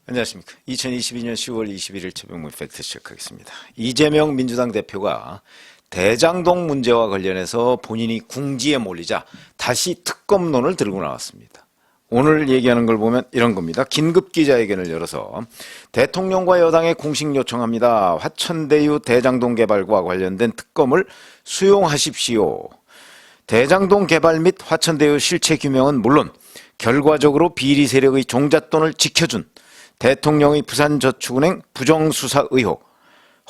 안녕하십니까. 2022년 10월 21일 최병문 팩트 시작하겠습니다. 이재명 민주당 대표가 대장동 문제와 관련해서 본인이 궁지에 몰리자 다시 특검론을 들고 나왔습니다. 오늘 얘기하는 걸 보면 이런 겁니다. 긴급 기자회견을 열어서 대통령과 여당에 공식 요청합니다. 화천대유 대장동 개발과 관련된 특검을 수용하십시오. 대장동 개발 및 화천대유 실체 규명은 물론 결과적으로 비리 세력의 종잣돈을 지켜준 대통령의 부산저축은행 부정수사 의혹,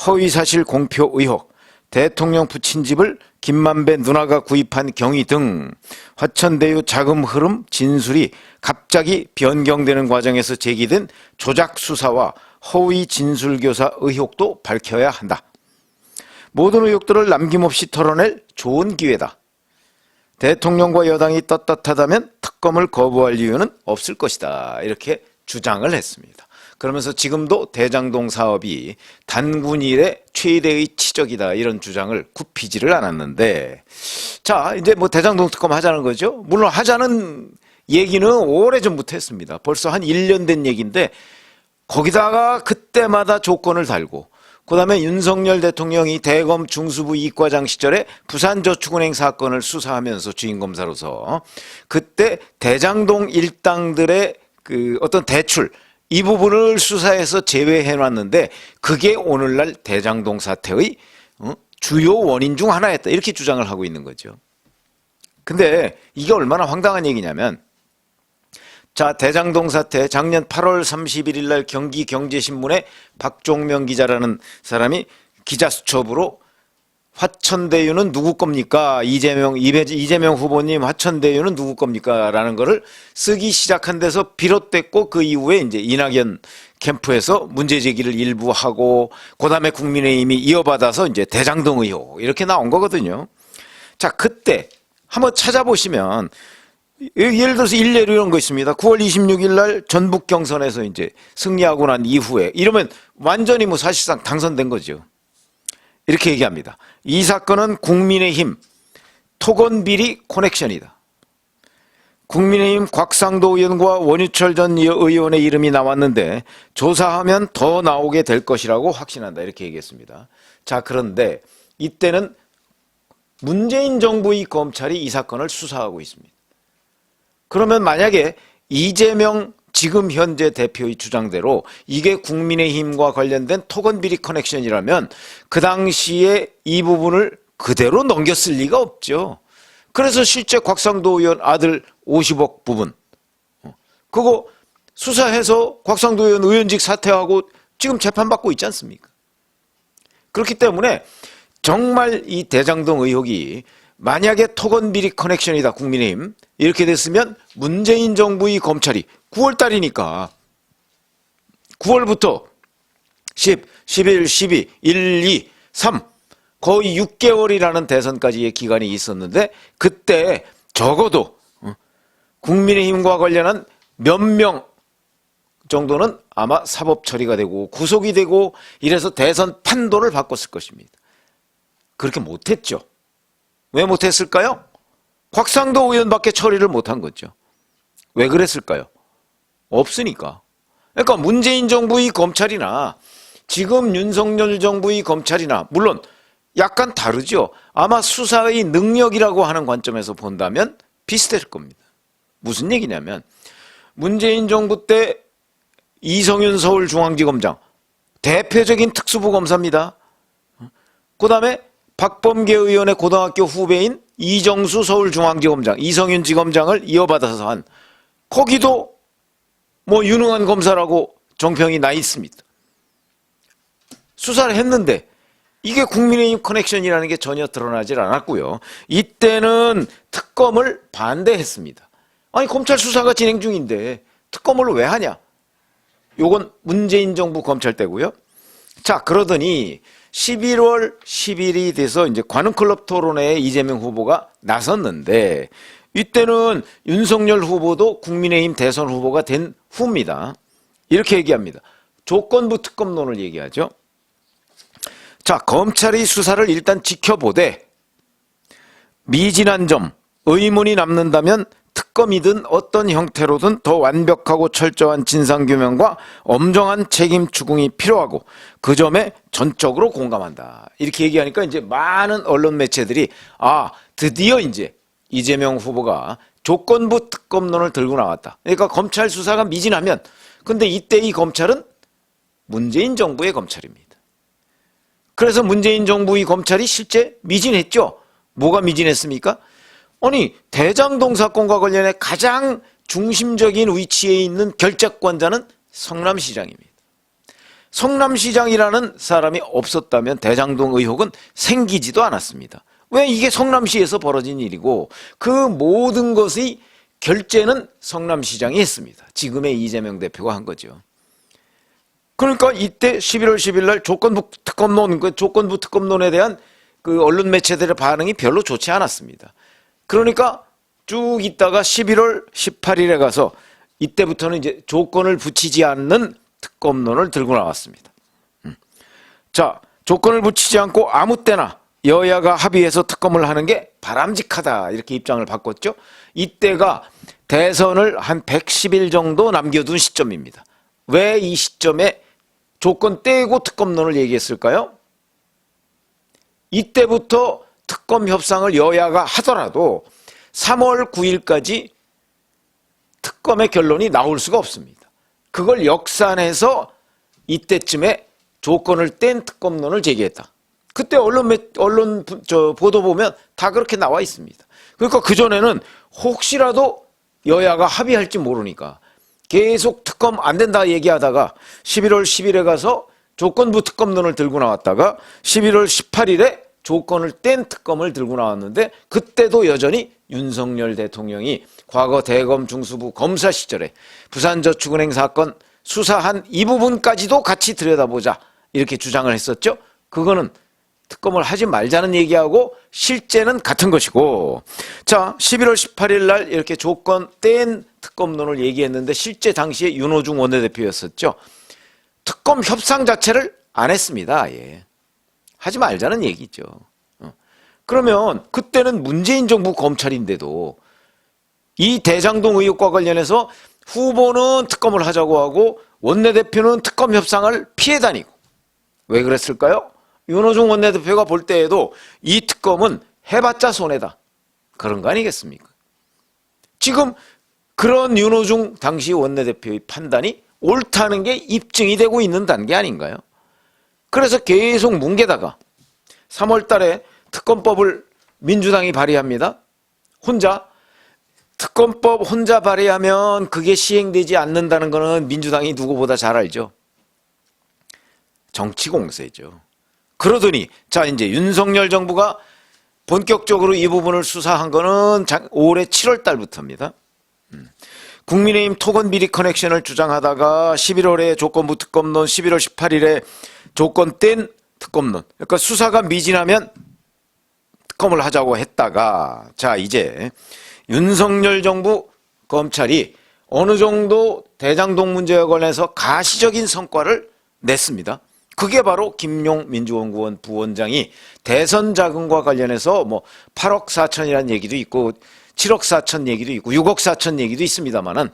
허위사실 공표 의혹, 대통령 부친 집을 김만배 누나가 구입한 경위 등 화천대유 자금 흐름 진술이 갑자기 변경되는 과정에서 제기된 조작수사와 허위 진술교사 의혹도 밝혀야 한다. 모든 의혹들을 남김없이 털어낼 좋은 기회다. 대통령과 여당이 떳떳하다면 특검을 거부할 이유는 없을 것이다. 이렇게 주장을 했습니다. 그러면서 지금도 대장동 사업이 단군 이래 최대의 치적이다 이런 주장을 굽히지를 않았는데, 자 이제 뭐 대장동 특검 하자는 거죠. 물론 하자는 얘기는 오래전부터 했습니다. 벌써 한 1년 된 얘기인데 거기다가 그때마다 조건을 달고, 그 다음에 윤석열 대통령이 대검 중수부 이과장 시절에 부산저축은행 사건을 수사하면서 주인검사로서 그때 대장동 일당들의 그 어떤 대출 이 부분을 수사해서 제외해놨는데 그게 오늘날 대장동 사태의 주요 원인 중 하나였다 이렇게 주장을 하고 있는 거죠. 근데 이게 얼마나 황당한 얘기냐면, 자 대장동 사태 작년 8월 31일 날 경기경제신문에 박종명 기자라는 사람이 기자수첩으로 화천대유는 누구 겁니까? 이재명 후보님 화천대유는 누구 겁니까? 라는 거를 쓰기 시작한 데서 비롯됐고, 그 이후에 이제 이낙연 캠프에서 문제 제기를 일부 하고, 그 다음에 국민의힘이 이어받아서 이제 대장동 의혹 이렇게 나온 거거든요. 자, 그때 한번 찾아보시면 예를 들어서 일례로 이런 거 있습니다. 9월 26일 날 전북 경선에서 이제 승리하고 난 이후에 이러면 완전히 뭐 사실상 당선된 거죠. 이렇게 얘기합니다. 이 사건은 국민의힘 토건비리 커넥션이다. 국민의힘 곽상도 의원과 원유철 전 의원의 이름이 나왔는데 조사하면 더 나오게 될 것이라고 확신한다. 이렇게 얘기했습니다. 자, 그런데 이때는 문재인 정부의 검찰이 이 사건을 수사하고 있습니다. 그러면 만약에 이재명 지금 현재 대표의 주장대로 이게 국민의힘과 관련된 토건비리 커넥션이라면 그 당시에 이 부분을 그대로 넘겼을 리가 없죠. 그래서 실제 곽상도 의원 아들 50억 부분 그거 수사해서 곽상도 의원 의원직 사퇴하고 지금 재판받고 있지 않습니까? 그렇기 때문에 정말 이 대장동 의혹이 만약에 토건비리 커넥션이다 국민의힘 이렇게 됐으면 문재인 정부의 검찰이 9월 달이니까 9월부터 10, 11, 12, 1, 2, 3 거의 6개월이라는 대선까지의 기간이 있었는데 그때 적어도 국민의힘과 관련한 몇 명 정도는 아마 사법 처리가 되고 구속이 되고 이래서 대선 판도를 바꿨을 것입니다. 그렇게 못했죠. 왜 못했을까요? 곽상도 의원밖에 처리를 못한 거죠. 왜 그랬을까요? 없으니까. 그러니까 문재인 정부의 검찰이나 지금 윤석열 정부의 검찰이나 물론 약간 다르죠. 아마 수사의 능력이라고 하는 관점에서 본다면 비슷할 겁니다. 무슨 얘기냐면 문재인 정부 때 이성윤 서울중앙지검장 대표적인 특수부 검사입니다. 그 다음에 박범계 의원의 고등학교 후배인 이정수 서울중앙지검장, 이성윤 지검장을 이어받아서 한 거기도 뭐 유능한 검사라고 정평이 나 있습니다. 수사를 했는데 이게 국민의힘 커넥션이라는 게 전혀 드러나질 않았고요. 이때는 특검을 반대했습니다. 아니 검찰 수사가 진행 중인데 특검을 왜 하냐? 요건 문재인 정부 검찰 때고요. 자, 그러더니 11월 10일이 돼서 이제 관훈클럽 토론회에 이재명 후보가 나섰는데 이때는 윤석열 후보도 국민의힘 대선 후보가 된 후입니다. 이렇게 얘기합니다. 조건부 특검론을 얘기하죠. 자, 검찰이 수사를 일단 지켜보되 미진한 점, 의문이 남는다면 특검이든 어떤 형태로든 더 완벽하고 철저한 진상규명과 엄정한 책임 추궁이 필요하고 그 점에 전적으로 공감한다. 이렇게 얘기하니까 이제 많은 언론 매체들이 드디어 이제 이재명 후보가 조건부 특검론을 들고 나왔다. 그러니까 검찰 수사가 미진하면, 근데 이때 이 검찰은 문재인 정부의 검찰입니다. 그래서 문재인 정부의 검찰이 실제 미진했죠. 뭐가 미진했습니까? 아니, 대장동 사건과 관련해 가장 중심적인 위치에 있는 결재권자는 성남시장입니다. 성남시장이라는 사람이 없었다면 대장동 의혹은 생기지도 않았습니다. 왜? 이게 성남시에서 벌어진 일이고 그 모든 것의 결재는 성남시장이 했습니다. 지금의 이재명 대표가 한 거죠. 그러니까 이때 11월 10일 날 조건부 특검론, 그 조건부 특검론에 대한 그 언론 매체들의 반응이 별로 좋지 않았습니다. 그러니까 쭉 있다가 11월 18일에 가서 이때부터는 이제 조건을 붙이지 않는 특검론을 들고 나왔습니다. 자, 조건을 붙이지 않고 아무 때나 여야가 합의해서 특검을 하는 게 바람직하다, 이렇게 입장을 바꿨죠. 이때가 대선을 한 110일 정도 남겨둔 시점입니다. 왜 이 시점에 조건 떼고 특검론을 얘기했을까요? 이때부터 특검 협상을 여야가 하더라도 3월 9일까지 특검의 결론이 나올 수가 없습니다. 그걸 역산해서 이때쯤에 조건을 뗀 특검론을 제기했다. 그때 언론 보도 보면 다 그렇게 나와 있습니다. 그러니까 그전에는 혹시라도 여야가 합의할지 모르니까 계속 특검 안 된다 얘기하다가 11월 10일에 가서 조건부 특검론을 들고 나왔다가 11월 18일에 조건을 뗀 특검을 들고 나왔는데, 그때도 여전히 윤석열 대통령이 과거 대검 중수부 검사 시절에 부산저축은행 사건 수사한 이 부분까지도 같이 들여다보자, 이렇게 주장을 했었죠. 그거는 특검을 하지 말자는 얘기하고 실제는 같은 것이고, 자, 11월 18일 날 이렇게 조건 뗀 특검론을 얘기했는데 실제 당시에 윤호중 원내대표였었죠. 특검 협상 자체를 안 했습니다. 아예. 하지 말자는 얘기죠. 그러면 그때는 문재인 정부 검찰인데도 이 대장동 의혹과 관련해서 후보는 특검을 하자고 하고 원내대표는 특검 협상을 피해 다니고, 왜 그랬을까요? 윤호중 원내대표가 볼 때에도 이 특검은 해봤자 손해다, 그런 거 아니겠습니까? 지금 그런 윤호중 당시 원내대표의 판단이 옳다는 게 입증이 되고 있는 단계 아닌가요? 그래서 계속 뭉개다가 3월 달에 특검법을 민주당이 발의합니다. 혼자. 특검법 혼자 발의하면 그게 시행되지 않는다는 거는 민주당이 누구보다 잘 알죠. 정치 공세죠. 그러더니 자, 이제 윤석열 정부가 본격적으로 이 부분을 수사한 거는 올해 7월 달부터입니다. 국민의힘 토건 비리 커넥션을 주장하다가 11월에 조건부 특검론, 11월 18일에 조건 뗀 특검론. 그러니까 수사가 미진하면 특검을 하자고 했다가, 자, 이제 윤석열 정부 검찰이 어느 정도 대장동 문제와 관련해서 가시적인 성과를 냈습니다. 그게 바로 김용 민주연구원 부원장이 대선 자금과 관련해서 뭐 8억 4천이라는 얘기도 있고 7억 4천 얘기도 있고 6억 4천 얘기도 있습니다만은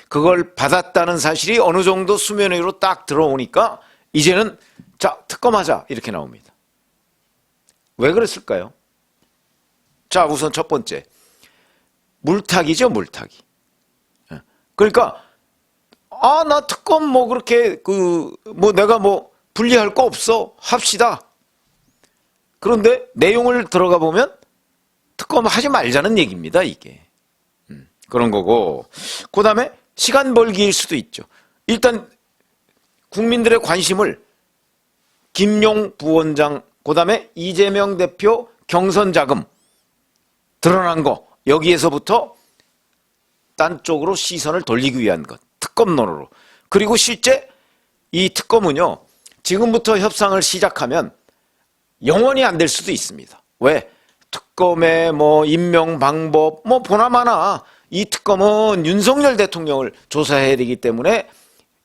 그걸 받았다는 사실이 어느 정도 수면 위로 딱 들어오니까 이제는 자, 특검하자, 이렇게 나옵니다. 왜 그랬을까요? 자, 우선 첫 번째, 물타기죠, 물타기. 그러니까 나 특검 뭐 그렇게 내가 뭐 분리할 거 없어, 합시다. 그런데 내용을 들어가 보면 특검 하지 말자는 얘기입니다, 이게. 그런 거고, 그 다음에 시간 벌기일 수도 있죠. 일단 국민들의 관심을 김용 부원장, 그 다음에 이재명 대표 경선 자금 드러난 거, 여기에서부터 딴 쪽으로 시선을 돌리기 위한 것, 특검론으로. 그리고 실제 이 특검은요, 지금부터 협상을 시작하면 영원히 안 될 수도 있습니다. 왜? 특검의 뭐 임명 방법 뭐 보나마나 이 특검은 윤석열 대통령을 조사해야 되기 때문에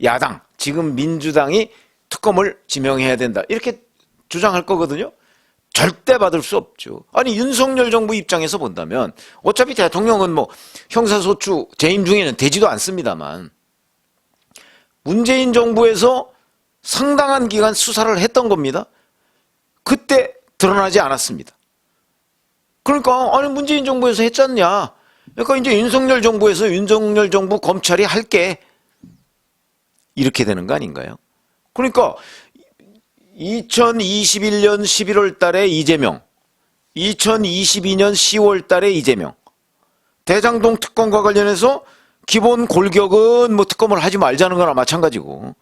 야당, 지금 민주당이 특검을 지명해야 된다, 이렇게 주장할 거거든요. 절대 받을 수 없죠. 아니 윤석열 정부 입장에서 본다면 어차피 대통령은 뭐 형사소추 재임 중에는 되지도 않습니다만 문재인 정부에서 상당한 기간 수사를 했던 겁니다. 그때 드러나지 않았습니다. 그러니까 아니 문재인 정부에서 했지 않냐. 그러니까 이제 윤석열 정부에서 윤석열 정부 검찰이 할게. 이렇게 되는 거 아닌가요? 그러니까 2021년 11월 달에 이재명, 2022년 10월 달에 이재명, 대장동 특검과 관련해서 기본 골격은 뭐 특검을 하지 말자는 거나 마찬가지고,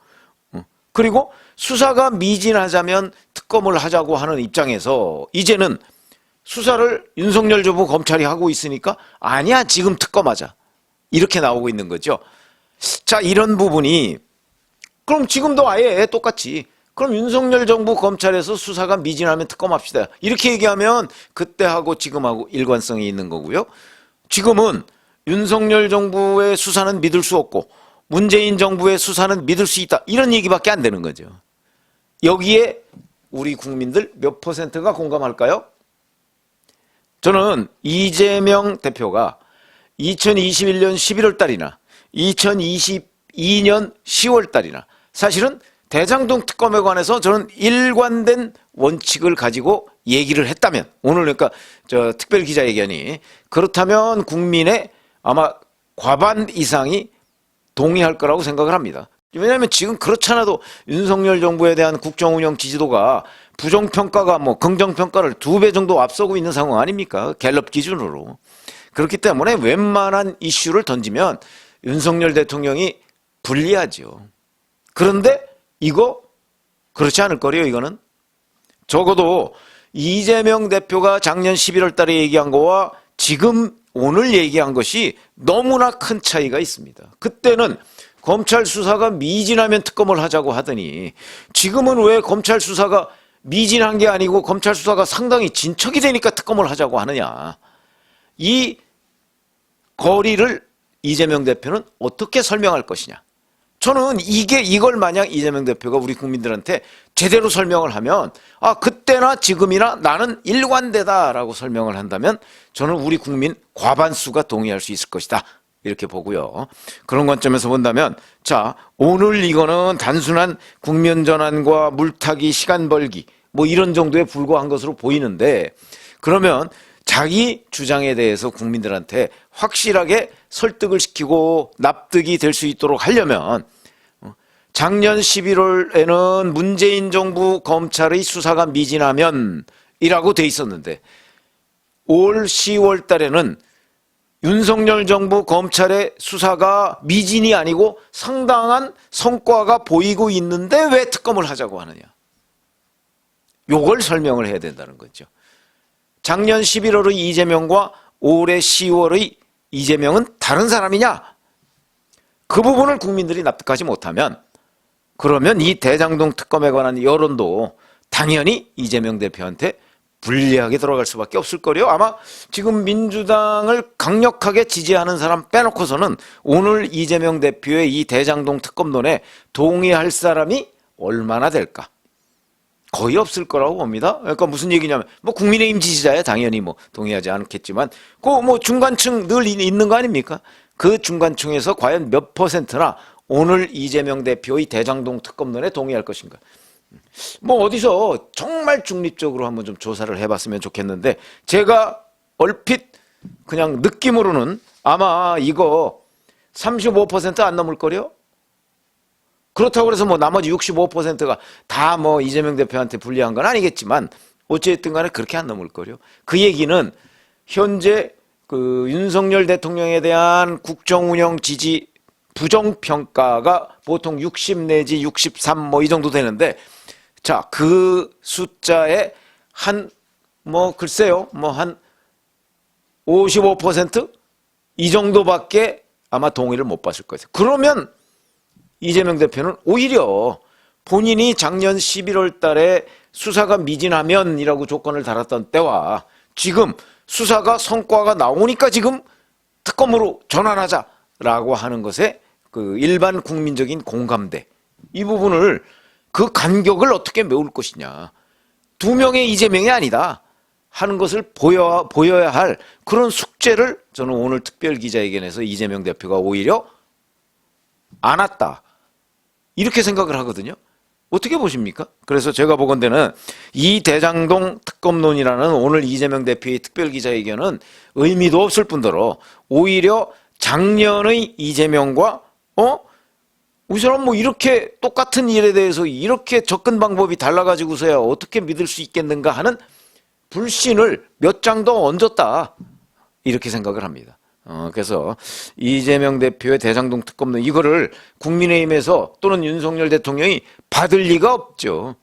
그리고 수사가 미진하자면 특검을 하자고 하는 입장에서 이제는 수사를 윤석열 정부 검찰이 하고 있으니까 아니야 지금 특검하자 이렇게 나오고 있는 거죠. 자, 이런 부분이 그럼 지금도 아예 똑같이 그럼 윤석열 정부 검찰에서 수사가 미진하면 특검합시다 이렇게 얘기하면 그때하고 지금하고 일관성이 있는 거고요. 지금은 윤석열 정부의 수사는 믿을 수 없고 문재인 정부의 수사는 믿을 수 있다 이런 얘기밖에 안 되는 거죠. 여기에 우리 국민들 몇 퍼센트가 공감할까요? 저는 이재명 대표가 2021년 11월 달이나 2022년 10월 달이나 사실은 대장동 특검에 관해서 저는 일관된 원칙을 가지고 얘기를 했다면 오늘 그러니까 저 특별기자회견이 그렇다면 국민의 아마 과반 이상이 동의할 거라고 생각을 합니다. 왜냐하면 지금 그렇잖아도 윤석열 정부에 대한 국정운영 지지도가 부정평가가 뭐 긍정평가를 2배 정도 앞서고 있는 상황 아닙니까? 갤럽 기준으로. 그렇기 때문에 웬만한 이슈를 던지면 윤석열 대통령이 불리하죠. 그런데 이거 그렇지 않을 거래요. 이거는 적어도 이재명 대표가 작년 11월 달에 얘기한 거와 지금 오늘 얘기한 것이 너무나 큰 차이가 있습니다. 그때는 검찰 수사가 미진하면 특검을 하자고 하더니 지금은 왜 검찰 수사가 미진한 게 아니고 검찰 수사가 상당히 진척이 되니까 특검을 하자고 하느냐. 이 거리를 이재명 대표는 어떻게 설명할 것이냐. 저는 이걸 만약 이재명 대표가 우리 국민들한테 제대로 설명을 하면 아 그때나 지금이나 나는 일관되다라고 설명을 한다면 저는 우리 국민 과반수가 동의할 수 있을 것이다. 이렇게 보고요. 그런 관점에서 본다면 자 오늘 이거는 단순한 국면 전환과 물타기 시간 벌기 뭐 이런 정도에 불과한 것으로 보이는데 그러면 자기 주장에 대해서 국민들한테 확실하게 설득을 시키고 납득이 될 수 있도록 하려면 작년 11월에는 문재인 정부 검찰의 수사가 미진하면 이라고 돼 있었는데 올 10월 달에는 윤석열 정부 검찰의 수사가 미진이 아니고 상당한 성과가 보이고 있는데 왜 특검을 하자고 하느냐. 요걸 설명을 해야 된다는 거죠. 작년 11월의 이재명과 올해 10월의 이재명은 다른 사람이냐? 그 부분을 국민들이 납득하지 못하면 그러면 이 대장동 특검에 관한 여론도 당연히 이재명 대표한테 불리하게 돌아갈 수밖에 없을 거래요. 아마 지금 민주당을 강력하게 지지하는 사람 빼놓고서는 오늘 이재명 대표의 이 대장동 특검론에 동의할 사람이 얼마나 될까? 거의 없을 거라고 봅니다. 그러니까 무슨 얘기냐면 뭐 국민의힘 지지자야 당연히 뭐 동의하지 않겠지만 그 뭐 중간층 늘 있는 거 아닙니까? 그 중간층에서 과연 몇 퍼센트나 오늘 이재명 대표의 대장동 특검론에 동의할 것인가? 뭐 어디서 정말 중립적으로 한번 좀 조사를 해봤으면 좋겠는데 제가 얼핏 그냥 느낌으로는 아마 이거 35%안 넘을 거래요. 그렇다고 해서 뭐 나머지 65%가 다 뭐 이재명 대표한테 불리한 건 아니겠지만 어쨌든 간에 그렇게 안 넘을 거래요. 그 얘기는 현재 그 윤석열 대통령에 대한 국정운영 지지 부정평가가 보통 60 내지 63 뭐 이 정도 되는데 자, 그 숫자에 한 뭐 글쎄요. 뭐 한 55% 이 정도밖에 아마 동의를 못 받을 거예요. 그러면 이재명 대표는 오히려 본인이 작년 11월 달에 수사가 미진하면이라고 조건을 달았던 때와 지금 수사가 성과가 나오니까 지금 특검으로 전환하자라고 하는 것에 그 일반 국민적인 공감대 이 부분을 그 간격을 어떻게 메울 것이냐. 두 명의 이재명이 아니다 하는 것을 보여야 할 그런 숙제를 저는 오늘 특별기자회견에서 이재명 대표가 오히려 안 왔다 이렇게 생각을 하거든요. 어떻게 보십니까? 그래서 제가 보건대는 이 대장동 특검론이라는 오늘 이재명 대표의 특별기자회견은 의미도 없을 뿐더러 오히려 작년의 이재명과 이 사람 뭐 이렇게 똑같은 일에 대해서 이렇게 접근 방법이 달라가지고서야 어떻게 믿을 수 있겠는가 하는 불신을 몇 장 더 얹었다 이렇게 생각을 합니다. 그래서 이재명 대표의 대장동 특검론 이거를 국민의힘에서 또는 윤석열 대통령이 받을 리가 없죠.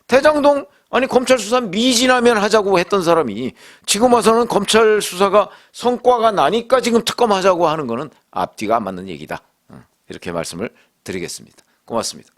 대장동 아니 검찰 수사 미진하면 하자고 했던 사람이 지금 와서는 검찰 수사가 성과가 나니까 지금 특검하자고 하는 거는 앞뒤가 안 맞는 얘기다. 이렇게 말씀을 드리겠습니다. 고맙습니다.